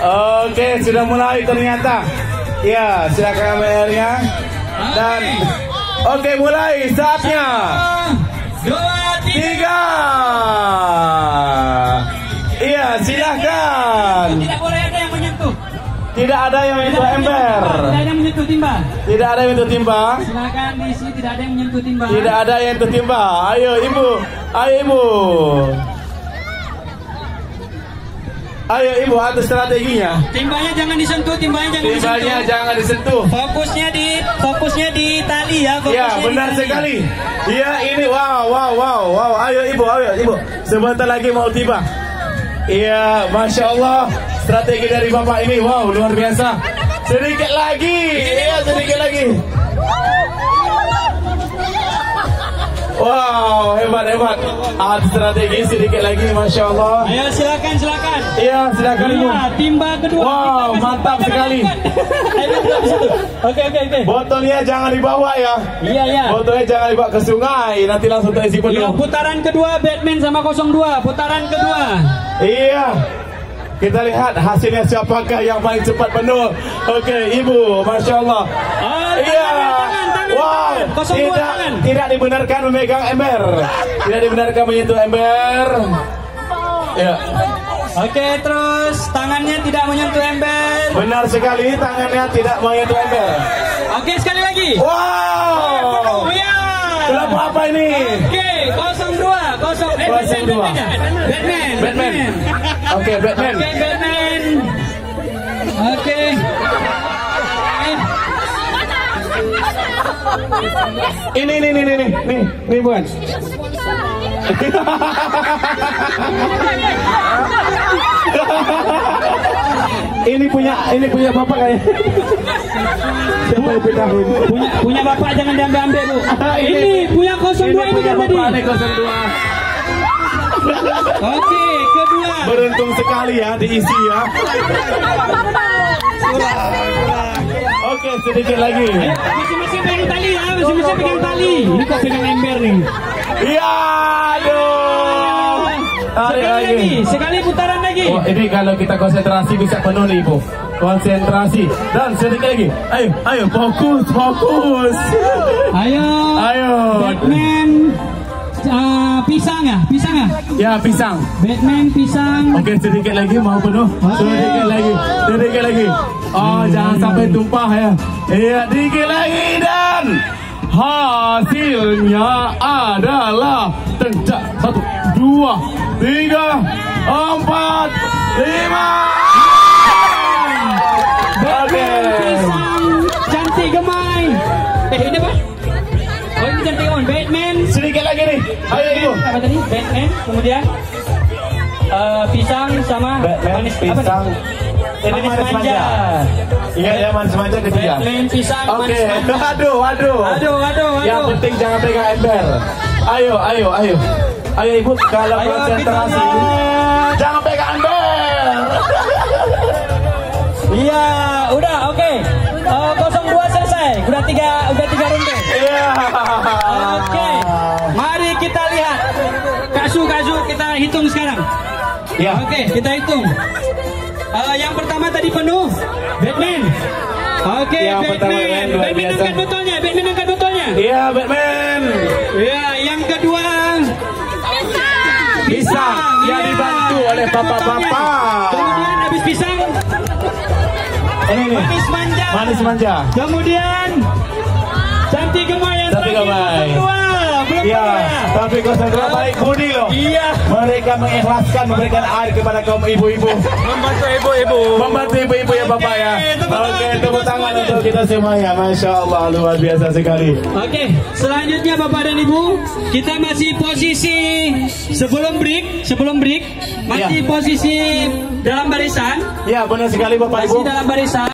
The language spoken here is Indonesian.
Oke, sudah mulai ternyata. Ya, silakan kameranya. Dan oke, mulai saatnya. 2, 3. Iya, silakan. Tidak boleh ada yang menyentuh. Tidak ada yang menyentuh ember. Tidak ada yang menyentuh timba. Tidak ada yang menyentuh timba. Silakan diisi, tidak ada yang menyentuh timba. Tidak ada yang menyentuh timba. Ayo ibu, ayo ibu. Ayo ibu, atur strateginya. Timbanya jangan disentuh, timbanya jangan disentuh. Fokusnya di tali ya. Ya, benar sekali. Iya, ini wow. Ayo ibu. Sebentar lagi mau tiba. Iya, masya Allah. Strategi dari bapak ini, wow, luar biasa. Sedikit lagi. Iya, sedikit lagi. Wow, hebat. Strategi sedikit lagi, masya Allah. Ayo silakan. Iya, silakan ibu. Timba kedua. Wow, mantap sekali. Oke. Botolnya jangan dibawa ya. Iya. Botolnya jangan dibawa ke sungai, nanti langsung terisi penuh. Iya, putaran kedua Batman sama 02. Putaran kedua. Iya. Kita lihat hasilnya siapakah yang paling cepat penuh. Oke, ibu, masya Allah. Iya. Wow. Tidak dibenarkan memegang ember. Tidak dibenarkan menyentuh ember. Ya. Oke, terus tangannya tidak menyentuh ember. Benar sekali, tangannya tidak menyentuh ember. Oke, sekali lagi. Wow. Ya. Kelompok apa ini? Oke, 02. Batman. Oke, Batman. Oke. Ini bukan. Ini punya bapak kayak. Siapa yang pedahin? Punya bapak jangan diambil Bu. Ini punya 02 ini kan tadi. Ini 02. Oke, kedua. Beruntung sekali ya diisi ya. Oke, sedikit lagi. Masing-masing pegang tali ya, masing-masing pegang tali. Ini kok pegang ember nih. Iya, aduh. Sekali putaran lagi. Oh, ini kalau kita konsentrasi bisa penuh nih, Bu. Konsentrasi. Dan sedikit lagi. Ayo, fokus. Ayo. Batman. Pisang ya? Ya, pisang. Batman pisang. Oke, sedikit lagi mau penuh. Sedikit lagi. Oh, jangan sampai tumpah ya. Iya, sedikit lagi dan hasilnya adalah 1, 2, 3, 4, 5. Batman pisang cantik gemai. Ini apa? Oh, ini cantik gemai. Batman. Sedikit lagi nih. Ayo ibu. Apa tadi? Batman. Kemudian pisang sama manis pisang. Ini manis manja. Iya, manis manja ketiga. Batman pisang. Oke. Aduh. Yang penting jangan pegang ember. Ayo. Ayo ibu, kalau konsentrasi jangan pegang ember. Iya, udah oke. 02 selesai. Udah tiga ronde. Iya. Oke. Mari kita lihat. Kasu kita hitung sekarang. Ya. Oke, kita hitung. Yang pertama tadi penuh. Batman. Oke, Batman. Batman angkat botolnya. Iya, Batman. Iya, yang kedua pisang. Yang dibantu oleh bapak-bapak. Kemudian habis pisang. Ini manis manja. Kemudian cantik gemai yang terakhir. Iya, tapi konsentrasi baik budi loh. Iya. Mereka mengikhlaskan memberikan air kepada kaum ibu-ibu. Membantu ibu-ibu ya bapak ya. Oke, tepuk tangan untuk kita semuanya. Masya Allah, luar biasa sekali. Oke, selanjutnya bapak dan ibu, kita masih posisi sebelum break, masih posisi dalam barisan. Ya, benar sekali bapak ibu. Masih dalam barisan.